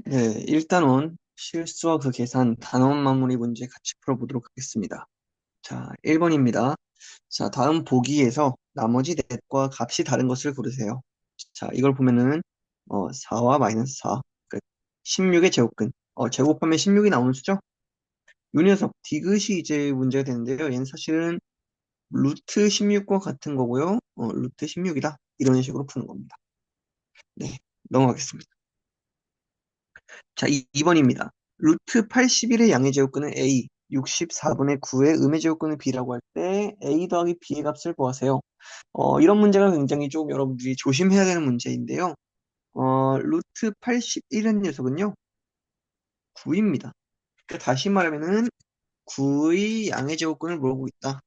네, 일단은 실수와 그 계산 단원 마무리 문제 같이 풀어보도록 하겠습니다. 자, 1번입니다. 자, 다음 보기에서 나머지 넷과 값이 다른 것을 고르세요. 자, 이걸 보면은 4와 마이너스 4, 그 16의 제곱근. 제곱하면 16이 나오는 수죠? 요 녀석 디귿이 이제 문제가 되는데요. 얘는 사실은 루트 16과 같은 거고요. 루트 16이다. 이런 식으로 푸는 겁니다. 네, 넘어가겠습니다. 자, 2번입니다. 루트 81의 양의 제곱근은 A, 64분의 9의 음의 제곱근은 B라고 할 때 A 더하기 B의 값을 구하세요. 이런 문제가 굉장히 좀 여러분들이 조심해야 되는 문제인데요. 루트 81은 녀석은요, 9입니다. 그러니까 다시 말하면은 9의 양의 제곱근을 물어보고 있다.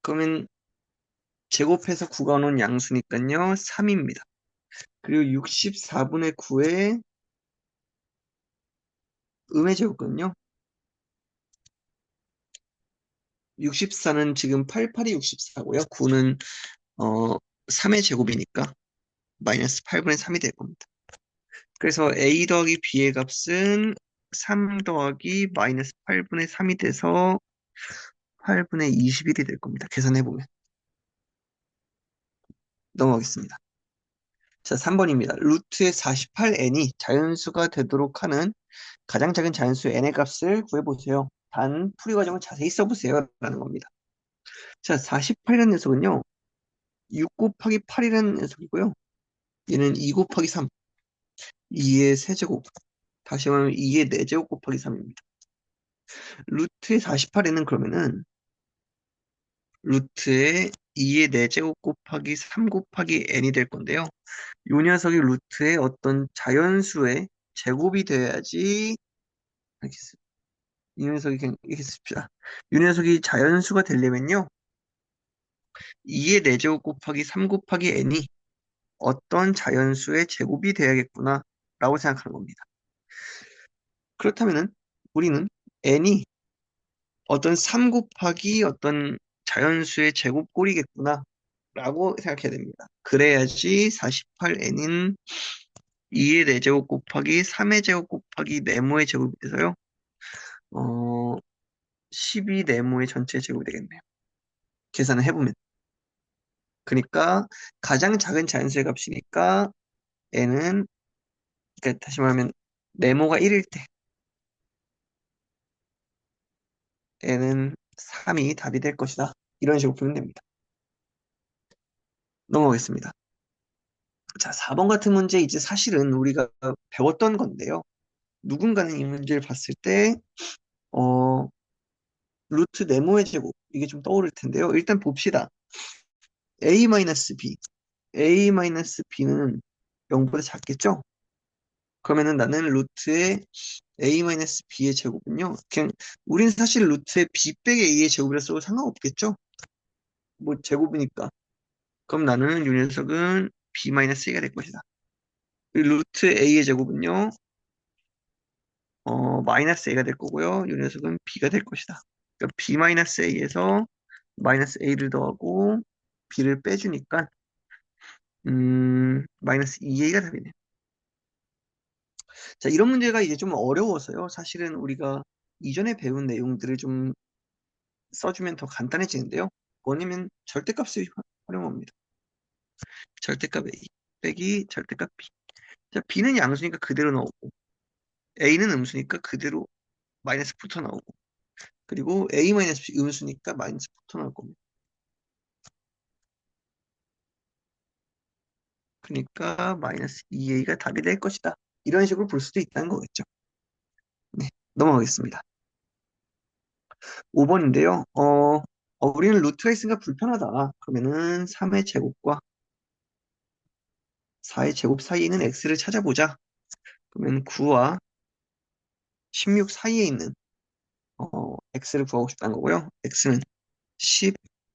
그러면 제곱해서 9가 오는 양수니까요, 3입니다. 그리고 64분의 9의 음의 제곱근은요, 64는 지금 88이 64고요. 9는 3의 제곱이니까 마이너스 8분의 3이 될 겁니다. 그래서 a 더하기 b의 값은 3 더하기 마이너스 8분의 3이 돼서 8분의 21이 될 겁니다. 계산해보면. 넘어가겠습니다. 자, 3번입니다. 루트의 48n이 자연수가 되도록 하는 가장 작은 자연수 n의 값을 구해보세요. 단 풀이 과정을 자세히 써보세요. 라는 겁니다. 자, 48이라는 녀석은요. 6 곱하기 8이라는 녀석이고요. 얘는 2 곱하기 3, 2의 세제곱. 다시 말하면 2의 4제곱 곱하기 3입니다. 루트의 48에는 그러면은 루트의 2의 4제곱 곱하기 3 곱하기 n이 될 건데요. 요 녀석이 루트의 어떤 자연수의 제곱이 돼야지 알겠습니다. 이 녀석이 그냥 이렇게 씁시다. 이 녀석이 자연수가 되려면요. 2의 4제곱 곱하기 3 곱하기 n이 어떤 자연수의 제곱이 돼야겠구나 라고 생각하는 겁니다. 그렇다면은 우리는 n이 어떤 3 곱하기 어떤 자연수의 제곱꼴이겠구나 라고 생각해야 됩니다. 그래야지 48n은 2의 4제곱 곱하기 3의 제곱 곱하기 네모의 제곱이 돼서요. 어, 12 네모의 전체 제곱이 되겠네요. 계산을 해보면. 그러니까 가장 작은 자연수의 값이니까 n은 그러니까 다시 말하면 네모가 1일 때 n은 3이 답이 될 것이다. 이런 식으로 보면 됩니다. 넘어가겠습니다. 자, 4번 같은 문제 이제 사실은 우리가 배웠던 건데요. 누군가는 이 문제를 봤을 때, 어, 루트 네모의 제곱, 이게 좀 떠오를 텐데요. 일단 봅시다. a-b. a-b는 0보다 작겠죠? 그러면은 나는 루트의 a-b의 제곱은요. 그냥, 우린 사실 루트의 b 빼기 a의 제곱이라 써도 상관없겠죠? 뭐, 제곱이니까. 그럼 나는 이 녀석은 b-a가 될 것이다. 루트 a의 제곱은요. 마이너스 a가 될 거고요. 이 녀석은 b가 될 것이다. 그러니까 b-a에서 마이너스 a를 더하고 b를 빼주니까 마이너스 2a가 답이네요. 자, 이런 문제가 이제 좀 어려워서요. 사실은 우리가 이전에 배운 내용들을 좀 써주면 더 간단해지는데요. 뭐냐면 절대값을 활용합니다. 절대값 a 빼기 절대값 b. 자, b는 양수니까 그대로 나오고 a는 음수니까 그대로 마이너스 붙어 나오고 그리고 a-b 음수니까 마이너스 붙어 나올 겁니다. 그러니까 마이너스 2a가 답이 될 것이다. 이런 식으로 볼 수도 있다는 거겠죠. 네, 넘어가겠습니다. 5번인데요. 우리는 루트가 있으니까 불편하다. 그러면은 3의 제곱과 4의 제곱 사이에 있는 x를 찾아보자. 그러면 9와 16 사이에 있는 x를 구하고 싶다는 거고요. x는 10,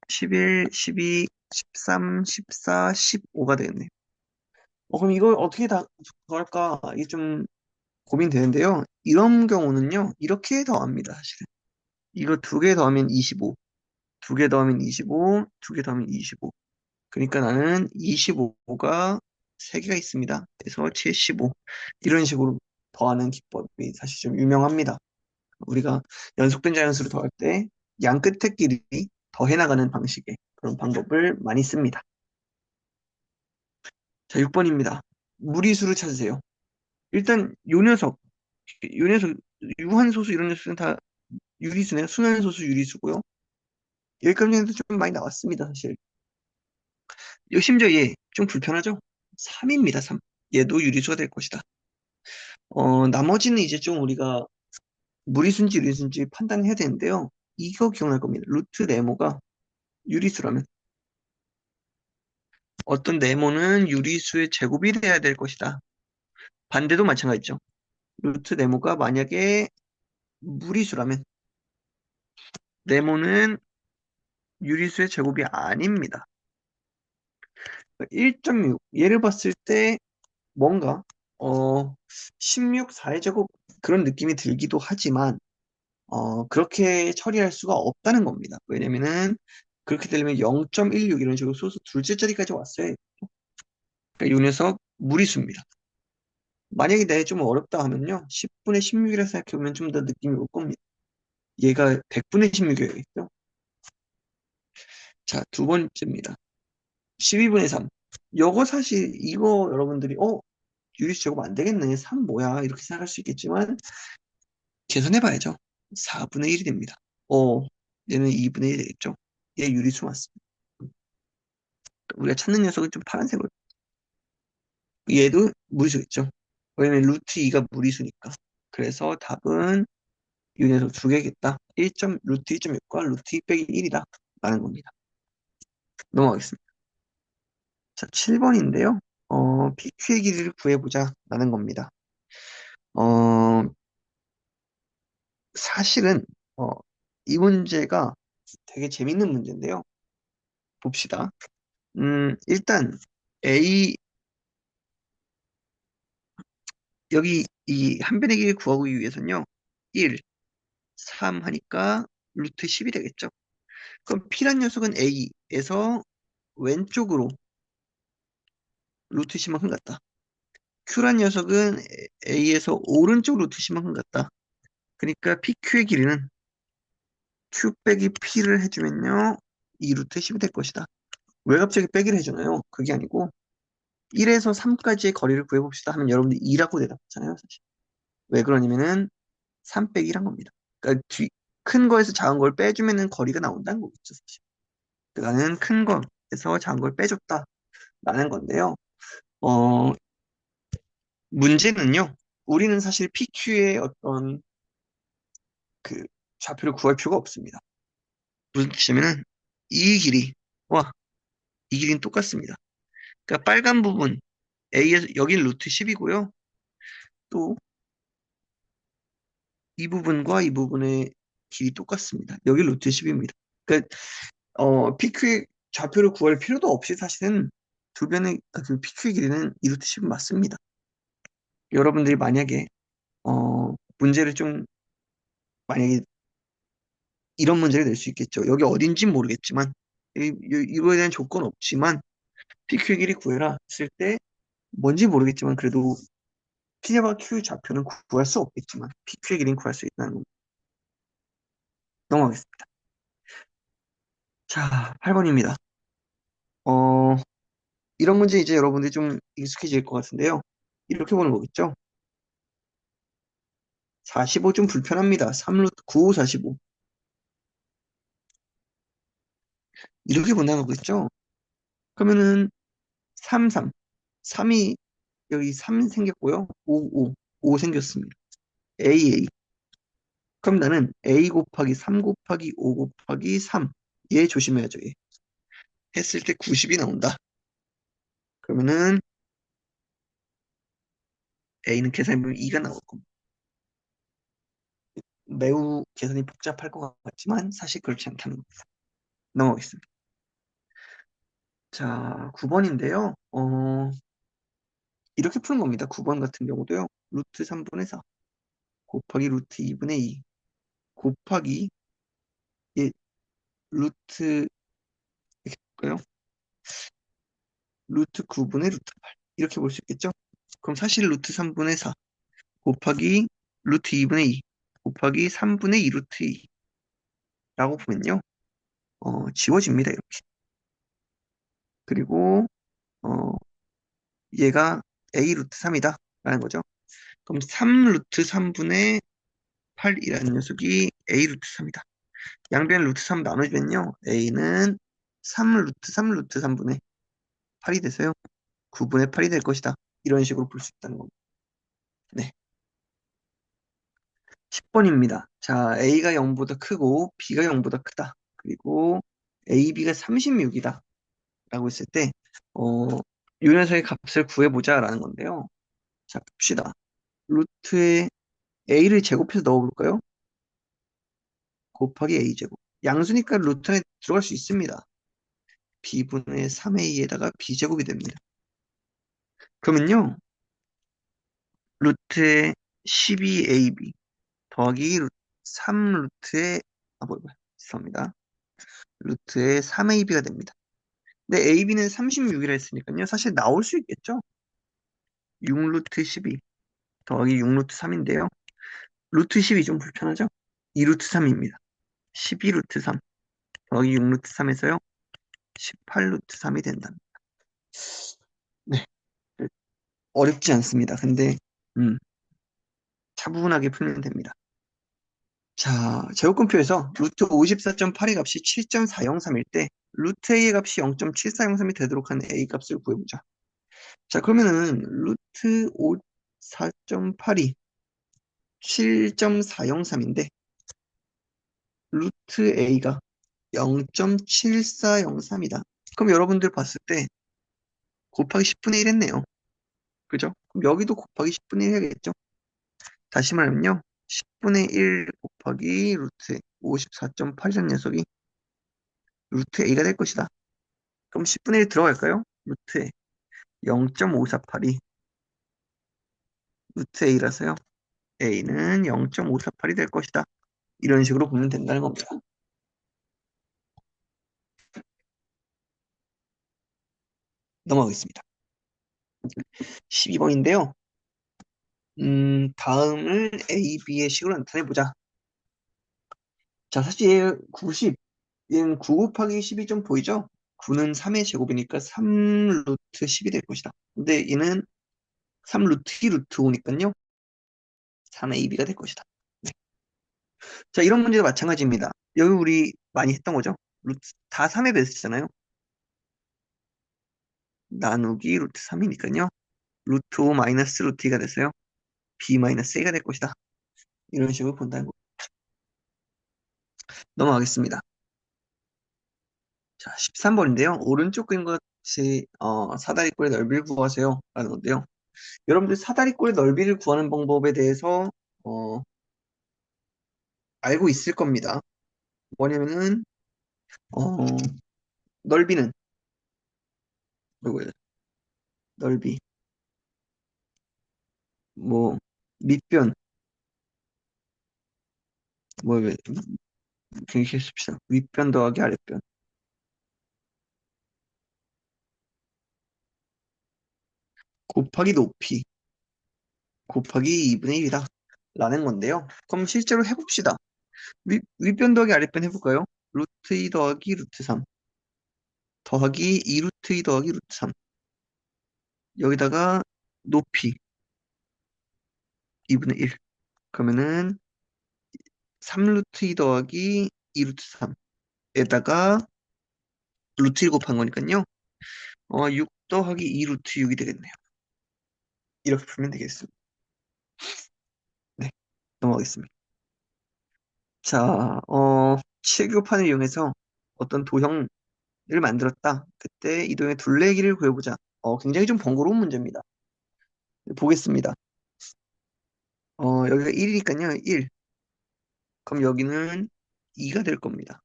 11, 12, 13, 14, 15가 되겠네요. 그럼 이걸 어떻게 다 더할까? 이게 좀 고민되는데요. 이런 경우는요. 이렇게 더합니다. 사실은. 이거 두 개 더하면 25. 두 개 더하면 25, 두 개 더하면 25. 그러니까 나는 25가 3개가 있습니다. 그래서 75. 이런 식으로 더하는 기법이 사실 좀 유명합니다. 우리가 연속된 자연수를 더할 때 양 끝의 끼리 더해 나가는 방식의 그런 방법을 많이 씁니다. 자, 6번입니다. 무리수를 찾으세요. 일단 요 녀석, 유한소수 이런 녀석은 다 유리수네요. 순환소수 유리수고요. 여기까지는 좀 많이 나왔습니다, 사실. 심지어 얘 좀 불편하죠? 3입니다, 3. 얘도 유리수가 될 것이다. 나머지는 이제 좀 우리가 무리수인지 유리수인지 판단해야 되는데요. 이거 기억날 겁니다. 루트 네모가 유리수라면 어떤 네모는 유리수의 제곱이 돼야 될 것이다. 반대도 마찬가지죠. 루트 네모가 만약에 무리수라면 네모는 유리수의 제곱이 아닙니다. 1.6 얘를 봤을 때 뭔가 어 16, 4의 제곱 그런 느낌이 들기도 하지만 그렇게 처리할 수가 없다는 겁니다. 왜냐면은 그렇게 되려면 0.16 이런 식으로 소수 둘째 자리까지 왔어요. 그러니까 이 녀석 무리수입니다. 만약에 내가 좀 어렵다 하면요. 10분의 16이라 생각해보면 좀 더 느낌이 올 겁니다. 얘가 100분의 16이겠죠? 자, 두 번째입니다. 12분의 3. 요거 사실 이거 여러분들이 유리수 제곱 안 되겠네. 3 뭐야? 이렇게 생각할 수 있겠지만 계산해봐야죠. 4분의 1이 됩니다. 얘는 2분의 1이 되겠죠? 얘 유리수 맞습니다. 우리가 찾는 녀석은 좀 파란색으로. 얘도 무리수겠죠? 왜냐면 루트 2가 무리수니까. 그래서 답은 이 녀석 두 개겠다. 루트 1.6과 루트 2 빼기 1이다. 라는 겁니다. 넘어가겠습니다. 자, 7번인데요. PQ의 길이를 구해보자. 라는 겁니다. 어, 사실은, 어, 이 문제가 되게 재밌는 문제인데요. 봅시다. 일단, A, 여기 이 한 변의 길이를 구하기 위해서는요. 1, 3 하니까 루트 10이 되겠죠. 그럼 P란 녀석은 A에서 왼쪽으로 루트 10만큼 갔다. Q란 녀석은 A에서 오른쪽 루트 10만큼 갔다. 그러니까 PQ의 길이는 Q 빼기 P를 해주면요. 2 루트 10이 될 것이다. 왜 갑자기 빼기를 해주나요? 그게 아니고 1에서 3까지의 거리를 구해봅시다 하면 여러분들이 2라고 대답하잖아요. 사실. 왜 그러냐면은 3 빼기 1한 겁니다. 그러니까 큰 거에서 작은 걸 빼주면은 거리가 나온다는 거겠죠. 사실. 나는 큰 거에서 작은 걸 빼줬다. 라는 건데요. 어, 문제는요. 우리는 사실 PQ의 어떤 그 좌표를 구할 필요가 없습니다. 무슨 뜻이냐면은 이 길이와 이 길이는 똑같습니다. 그러니까 빨간 부분 A에서 여긴 루트 10이고요. 또 이 부분과 이 부분의 길이 똑같습니다. 여기 루트 10입니다. 그러니까 PQ의 좌표를 구할 필요도 없이 사실은 두 변의 그 PQ의 길이는 이 루트 10은 맞습니다. 여러분들이 만약에 문제를 좀 만약에 이런 문제를 낼 수 있겠죠. 여기 어딘진 모르겠지만 이거에 대한 조건 없지만 PQ의 길이 구해라 했을 때 뭔지 모르겠지만 그래도 P와 Q 좌표는 구할 수 없겠지만 PQ의 길이는 구할 수 있다는 겁니다. 넘어가겠습니다. 자, 8번입니다. 어, 이런 문제 이제 여러분들이 좀 익숙해질 것 같은데요. 이렇게 보는 거겠죠? 45 좀 불편합니다. 3루트 95, 45. 이렇게 본다는 거겠죠? 그러면은 3, 3. 3이 여기 3 생겼고요. 5, 5. 5 생겼습니다. A, A. 그럼 나는 A 곱하기 3 곱하기 5 곱하기 3. 얘 조심해야죠. 얘. 했을 때 90이 나온다. 그러면은 A는 계산해보면 2가 나올 겁니다. 매우 계산이 복잡할 것 같지만 사실 그렇지 않다는 겁니다. 넘어가겠습니다. 자, 9번인데요. 이렇게 푸는 겁니다. 9번 같은 경우도요. 루트 3분의 4 곱하기 루트 2분의 2 곱하기 예, 루트 이렇게 볼까요? 루트 9분의 루트 8. 이렇게 볼 수 있겠죠? 그럼 사실 루트 3분의 4 곱하기 루트 2분의 2 곱하기 3분의 2 루트 2라고 보면요. 지워집니다, 이렇게. 그리고, 어, 얘가 a 루트 3이다. 라는 거죠. 그럼 3 루트 3분의 8이라는 녀석이 a 루트 3이다. 양변 루트 3 나누면요. a는 3 루트 3 루트 3분의 8이 돼서요. 9분의 8이 될 것이다. 이런 식으로 볼 수 있다는 겁니다. 네. 10번입니다. 자, a가 0보다 크고 b가 0보다 크다. 그리고 ab가 36이다. 라고 했을 때, 어, 요 녀석의 값을 구해보자 라는 건데요. 자, 봅시다. 루트에 a를 제곱해서 넣어볼까요? 곱하기 a제곱. 양수니까 루트 안에 들어갈 수 있습니다. b분의 3a에다가 b제곱이 됩니다. 그러면요, 루트에 12ab 더하기 3 루트에, 죄송합니다. 루트에 3ab가 됩니다. 근데 ab는 36이라 했으니까요, 사실 나올 수 있겠죠? 6루트 12 더하기 6루트 3인데요. 루트 10이 좀 불편하죠? 2루트 3입니다. 12루트 3 더하기 6루트 3에서요. 18루트 3이 된다. 네, 어렵지 않습니다. 근데 음, 차분하게 풀면 됩니다. 자, 제곱근표에서 루트 54.8의 값이 7.403일 때 루트 A의 값이 0.7403이 되도록 하는 A 값을 구해보자. 자, 그러면은 루트 4.8이 7.403인데 루트 A가 0.7403이다. 그럼 여러분들 봤을 때 곱하기 10분의 1 했네요. 그죠? 그럼 여기도 곱하기 10분의 1 해야겠죠? 다시 말하면요. 10분의 1 곱하기 루트 54.8이라는 녀석이 루트 A가 될 것이다. 그럼 10분의 1 들어갈까요? 루트에 0.548이 루트 A라서요. A는 0.548이 될 것이다. 이런 식으로 보면 된다는 겁니다. 넘어가겠습니다. 12번인데요. 다음을 A, B의 식으로 나타내보자. 자, 사실 90, 얘는 9 곱하기 10이 좀 보이죠? 9는 3의 제곱이니까 3 루트 10이 될 것이다. 근데 얘는 3 루트 2 루트 5니까요. 3의 AB가 될 것이다. 네. 자, 이런 문제도 마찬가지입니다. 여기 우리 많이 했던 거죠? 루트, 다 3의 베이스잖아요. 나누기 루트 3이니까요. 루트 5 마이너스 루트 2가 됐어요. B 마이너스 A가 될 것이다. 이런 식으로 본다는 거. 넘어가겠습니다. 자, 13번인데요. 오른쪽 그림 같이 사다리꼴의 넓이를 구하세요. 라는 건데요. 여러분들 사다리꼴의 넓이를 구하는 방법에 대해서 어, 알고 있을 겁니다. 뭐냐면은 어, 넓이는 뭐고요? 넓이 뭐 밑변 뭐 그렇게 씁시다. 윗변 더하기 아랫변 곱하기 높이 곱하기 2분의 1이다. 라는 건데요. 그럼 실제로 해봅시다. 윗변 더하기 아랫변 해볼까요? 루트 2 더하기 루트 3 더하기 2 루트 2 더하기 루트 3 여기다가 높이 2분의 1 그러면은 3 루트 2 더하기 2 루트 3에다가 루트 1 곱한 거니까요. 6 더하기 2 루트 6이 되겠네요. 이렇게 풀면 되겠습니다. 네, 넘어가겠습니다. 자, 칠교판을 이용해서 어떤 도형을 만들었다. 그때 이 도형의 둘레길이를 구해보자. 굉장히 좀 번거로운 문제입니다. 보겠습니다. 여기가 1이니까요. 1. 그럼 여기는 2가 될 겁니다.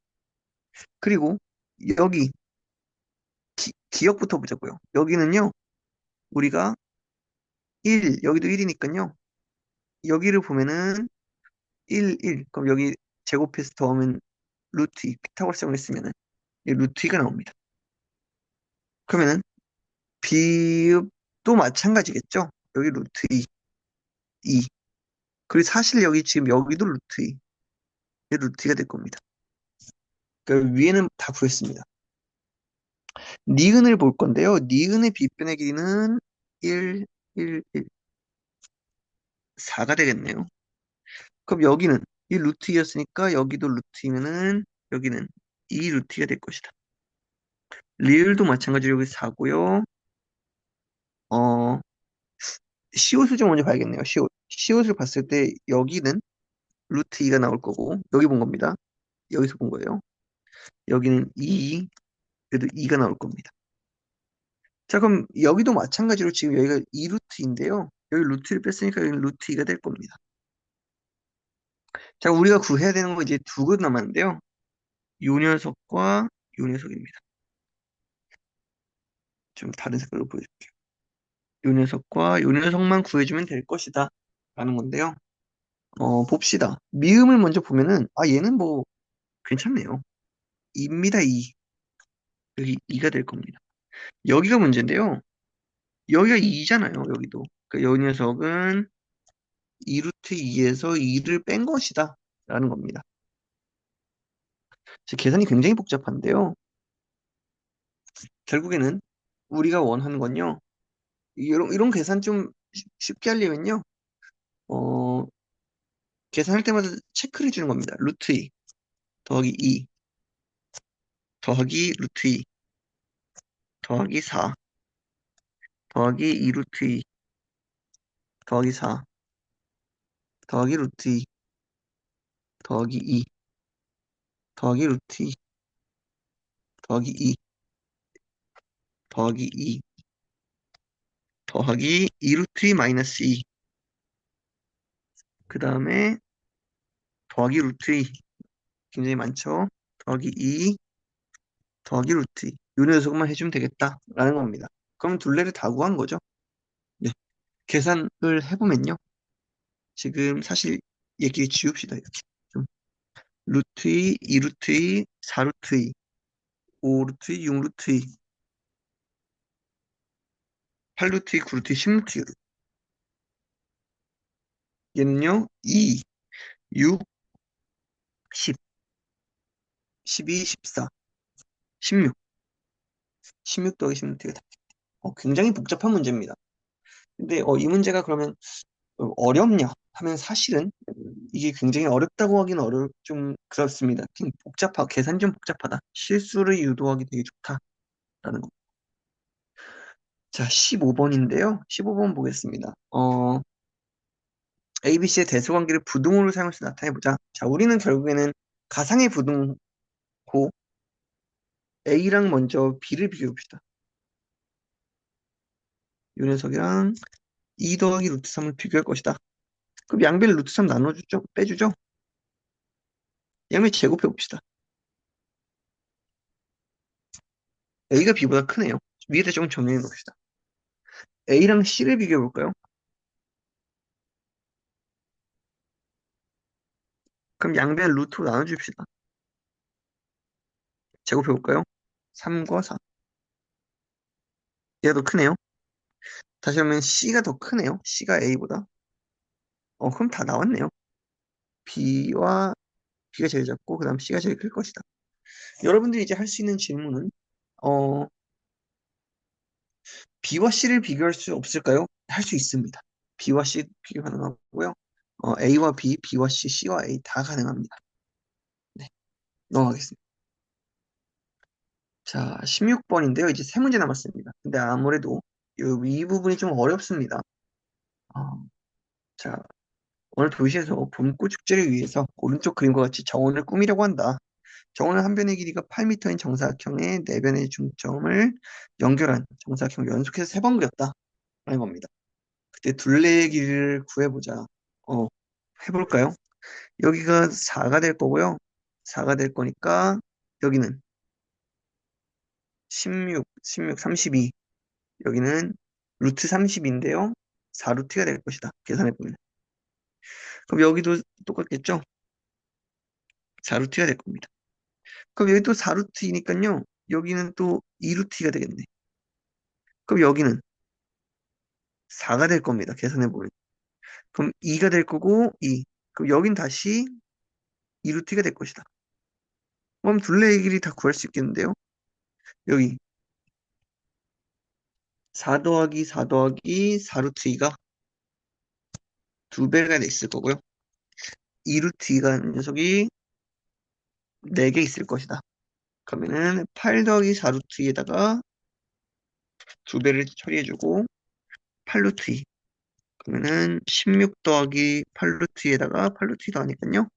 그리고 여기 기억부터 보자고요. 여기는요. 우리가 1, 여기도 1이니까요. 여기를 보면은 1, 1. 그럼 여기 제곱해서 더하면 루트 2. 피타고라스형을 했으면은 이 루트 2가 나옵니다. 그러면은 비읍 또 마찬가지겠죠? 여기 루트 2, 2. 그리고 사실 여기 지금 여기도 루트 2. 이 루트 2가 될 겁니다. 그러니까 위에는 다 구했습니다. 니은을 볼 건데요. 니은의 빗변의 길이는 1, 1, 1, 4가 되겠네요. 그럼 여기는 이 루트 2였으니까 여기도 루트 2면은 여기는 2 루트 2가 될 것이다. 리을도 마찬가지로 여기 4고요. 어, 시옷을 좀 먼저 봐야겠네요. 시옷. 시옷을 봤을 때 여기는 루트 2가 나올 거고 여기 본 겁니다. 여기서 본 거예요. 여기는 2, 그래도 2가 나올 겁니다. 자, 그럼 여기도 마찬가지로 지금 여기가 2루트인데요. 여기 루트를 뺐으니까 여기는 루트 2가 될 겁니다. 자, 우리가 구해야 되는 거 이제 두 개 남았는데요. 요 녀석과 요 녀석입니다. 좀 다른 색깔로 보여줄게요. 요 녀석과 요 녀석만 구해주면 될 것이다. 라는 건데요. 봅시다. 미음을 먼저 보면은, 아, 얘는 뭐, 괜찮네요. 2입니다, 2. 여기 2가 될 겁니다. 여기가 문제인데요. 여기가 2잖아요, 여기도. 그러니까 요 녀석은 2루트 2에서 2를 뺀 것이다. 라는 겁니다. 계산이 굉장히 복잡한데요. 결국에는 우리가 원하는 건요. 이런 계산 좀 쉽게 하려면요. 어, 계산할 때마다 체크를 해주는 겁니다. 루트 2 더하기 2 더하기 루트 2 더하기 4 더하기 2 루트 2 더하기 4 더하기 루트 2 더하기 2 더하기 루트 2 더하기 2 더하기 2 더하기 2 루트 2 마이너스 2 그 다음에 더하기 루트 2 굉장히 많죠. 더하기 2 더하기 루트 2 요 녀석만 해주면 되겠다라는 겁니다. 그럼 둘레를 다 구한 거죠. 네. 계산을 해보면요. 지금 사실 얘기 지웁시다. 이렇게. 좀 루트 2, 2루트 2, 4루트 2, 5루트 2, 6루트 2, 8루트 2, 9루트 2, 10루트 2. 얘는요. 2, 6, 10, 12, 14, 16. 16 더하기 16가 다. 굉장히 복잡한 문제입니다. 근데 이 문제가 그러면 어렵냐 하면 사실은 이게 굉장히 어렵다고 하기는 좀 그렇습니다. 좀 계산이 좀 복잡하다. 실수를 유도하기 되게 좋다라는 거. 자, 15번인데요. 15번 보겠습니다. ABC의 대소관계를 부등호를 사용해서 나타내보자. 자, 우리는 결국에는 가상의 부등호 A랑 먼저 B를 비교해봅시다. 이 녀석이랑 2 더하기 루트 3을 비교할 것이다. 그럼 양변을 루트 3 나눠주죠? 빼주죠? 양변 제곱해봅시다. A가 B보다 크네요. 위에다 조금 정리해 봅시다. A랑 C를 비교해볼까요? 그럼 양변 루트로 나눠줍시다. 제곱해볼까요? 3과 4. 얘가 더 크네요. 다시 하면 C가 더 크네요. C가 A보다. 그럼 다 나왔네요. B와 B가 제일 작고, 그 다음 C가 제일 클 것이다. 여러분들이 이제 할 수 있는 질문은, 어, B와 C를 비교할 수 없을까요? 할 수 있습니다. B와 C 비교 가능하고요. A와 B, B와 C, C와 A 다 가능합니다. 네, 넘어가겠습니다. 자, 16번인데요. 이제 세 문제 남았습니다. 근데 아무래도 이 부분이 좀 어렵습니다. 어, 자, 오늘 도시에서 봄꽃 축제를 위해서 오른쪽 그림과 같이 정원을 꾸미려고 한다. 정원은 한 변의 길이가 8m인 정사각형의 네 변의 중점을 연결한 정사각형을 연속해서 세 번 그렸다. 라는 겁니다. 그때 둘레의 길이를 구해보자. 어, 해볼까요? 여기가 4가 될 거고요. 4가 될 거니까 여기는 16, 16, 32. 여기는 루트 30인데요. 4루트가 될 것이다. 계산해보면. 그럼 여기도 똑같겠죠? 4루트가 될 겁니다. 그럼 여기 또 4루트이니까요. 여기는 또 2루트가 되겠네. 그럼 여기는 4가 될 겁니다. 계산해보면. 그럼 2가 될 거고, 2. 그럼 여긴 다시 2루트 2가 될 것이다. 그럼 둘레의 길이 다 구할 수 있겠는데요? 여기 4 더하기 4 더하기 4루트 2가 두 배가 있을 거고요. 2루트 2가 녀석이 4개 있을 것이다. 그러면은 8 더하기 4루트 2에다가 두 배를 처리해주고 8루트 2. 그러면은 16 더하기 8루트 2에다가 8루트 2 더하니까요.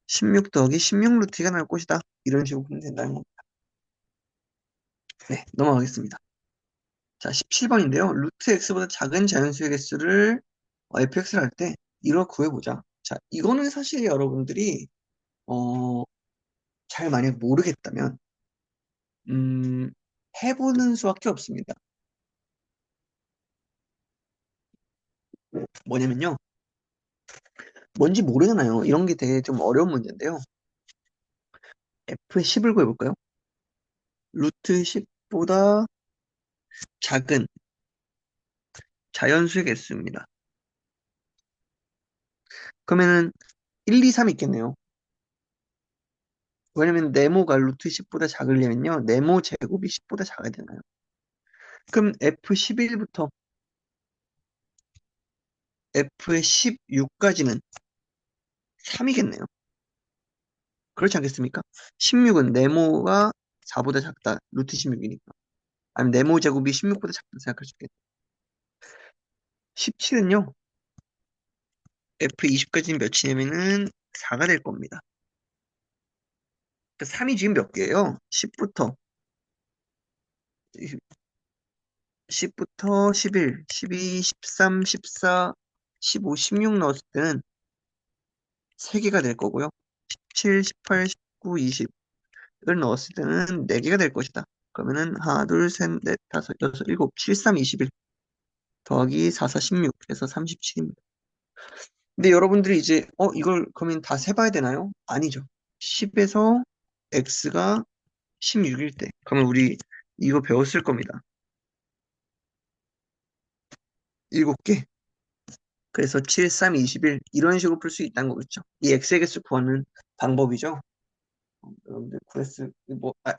16 더하기 16루트 2가 나올 것이다. 이런 식으로 보면 된다는 겁니다. 네, 넘어가겠습니다. 자, 17번인데요. 루트 x보다 작은 자연수의 개수를 fx를 할 때 이걸 구해보자. 자, 이거는 사실 여러분들이 어, 잘 만약 모르겠다면 음, 해보는 수밖에 없습니다. 뭐냐면요. 뭔지 모르잖아요. 이런 게 되게 좀 어려운 문제인데요. f의 10을 구해볼까요? 루트 10보다 작은 자연수의 개수입니다. 그러면은 1, 2, 3 있겠네요. 왜냐면 네모가 루트 10보다 작으려면요. 네모 제곱이 10보다 작아야 되나요? 그럼 F11부터 F의 16까지는 3이겠네요. 그렇지 않겠습니까? 16은 네모가 4보다 작다. 루트 16이니까. 아니면 네모 제곱이 16보다 작다 생각할 수 있겠다. 17은요. F20까지는 몇이냐면은 4가 될 겁니다. 3이 지금 몇 개예요? 10부터 10부터 11, 12, 13, 14, 15, 16 넣었을 때는 3개가 될 거고요. 17, 18, 19, 20을 넣었을 때는 4개가 될 것이다. 그러면은 하나, 둘, 셋, 넷, 다섯, 여섯, 일곱, 7, 3, 21 더하기 4, 4, 16 해서 37입니다. 근데 여러분들이 이제 이걸 그러면 다 세봐야 되나요? 아니죠. 10에서 x가 16일 때 그러면 우리 이거 배웠을 겁니다. 7개. 그래서 7, 3, 21 이런 식으로 풀 수 있다는 거겠죠. 이 x의 개수 구하는 방법이죠. 여러분들 구했을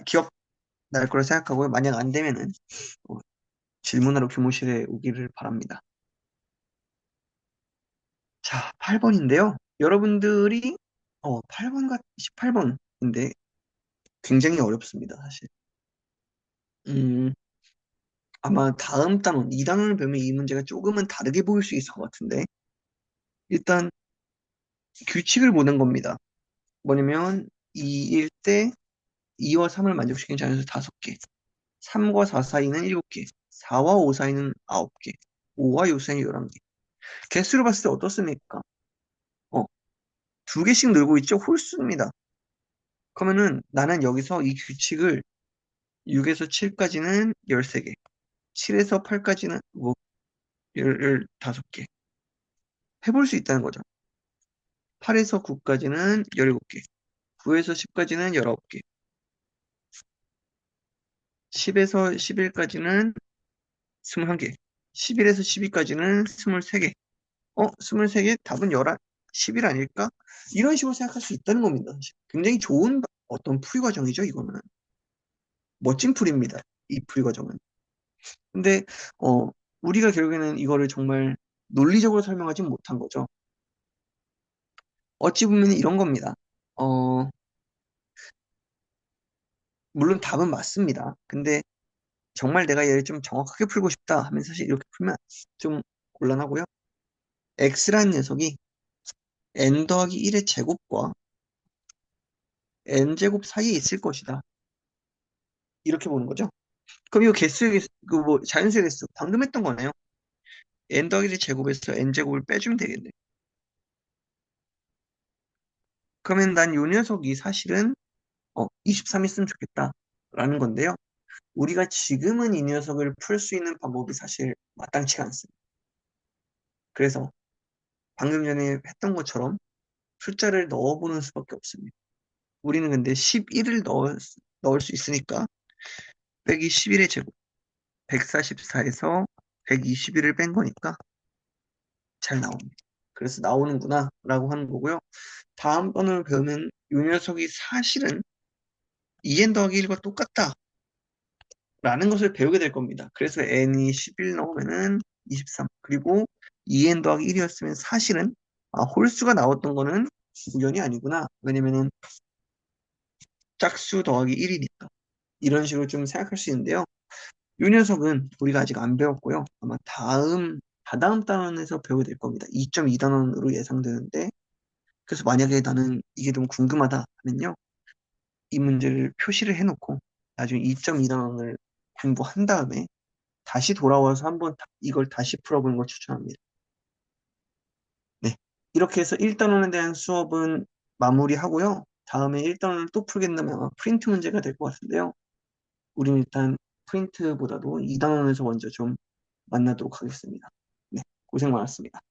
기억 날 거라 생각하고요. 만약 안 되면은 어, 질문하러 교무실에 오기를 바랍니다. 자, 8번인데요. 여러분들이 8번과 18번인데 굉장히 어렵습니다, 사실. 음, 아마 다음 단원, 2단원을 배우면 이 문제가 조금은 다르게 보일 수 있을 것 같은데 일단 규칙을 보는 겁니다. 뭐냐면 2일 때 2와 3을 만족시키는 자연수 5개, 3과 4 사이는 7개, 4와 5 사이는 9개, 5와 6 사이는 11개. 개수를 봤을 때 어떻습니까? 어, 2개씩 늘고 있죠? 홀수입니다. 그러면은 나는 여기서 이 규칙을 6에서 7까지는 13개, 7에서 8까지는 뭐 15개 해볼 수 있다는 거죠. 8에서 9까지는 17개, 9에서 10까지는 19개, 10에서 11까지는 21개, 11에서 12까지는 23개. 23개? 답은 11 아닐까? 이런 식으로 생각할 수 있다는 겁니다. 굉장히 좋은 어떤 풀이 과정이죠, 이거는. 멋진 풀입니다. 이 풀이 과정은. 근데, 우리가 결국에는 이거를 정말 논리적으로 설명하지 못한 거죠. 어찌 보면 이런 겁니다. 어, 물론 답은 맞습니다. 근데 정말 내가 얘를 좀 정확하게 풀고 싶다 하면 사실 이렇게 풀면 좀 곤란하고요. x라는 녀석이 n 더하기 1의 제곱과 n제곱 사이에 있을 것이다. 이렇게 보는 거죠. 그럼 이 개수의 개수, 자연수의 개수, 방금 했던 거네요. n 더하기 1의 제곱에서 n제곱을 빼주면 되겠네. 그러면 난 이 녀석이 사실은 23 있으면 좋겠다. 라는 건데요. 우리가 지금은 이 녀석을 풀 수 있는 방법이 사실 마땅치가 않습니다. 그래서 방금 전에 했던 것처럼 숫자를 넣어보는 수밖에 없습니다. 우리는 근데 11을 넣을 수 있으니까 빼기 11의 제곱 144에서 121을 뺀 거니까 잘 나옵니다. 그래서 나오는구나 라고 하는 거고요. 다음번을 배우면 이 녀석이 사실은 2n 더하기 1과 똑같다 라는 것을 배우게 될 겁니다. 그래서 n이 11 나오면은 23 그리고 2n 더하기 1이었으면 사실은 홀수가 나왔던 거는 우연이 아니구나. 왜냐면은 짝수 더하기 1이니까 이런 식으로 좀 생각할 수 있는데요. 이 녀석은 우리가 아직 안 배웠고요. 아마 다다음 단원에서 배우게 될 겁니다. 2.2단원으로 예상되는데 그래서 만약에 나는 이게 좀 궁금하다 하면요. 이 문제를 표시를 해놓고 나중에 2.2단원을 공부한 다음에 다시 돌아와서 한번 이걸 다시 풀어보는 걸 추천합니다. 네. 이렇게 해서 1단원에 대한 수업은 마무리하고요. 다음에 1단원을 또 풀겠다면 아마 프린트 문제가 될 것 같은데요. 우리는 일단 프린트보다도 2단원에서 먼저 좀 만나도록 하겠습니다. 네. 고생 많았습니다.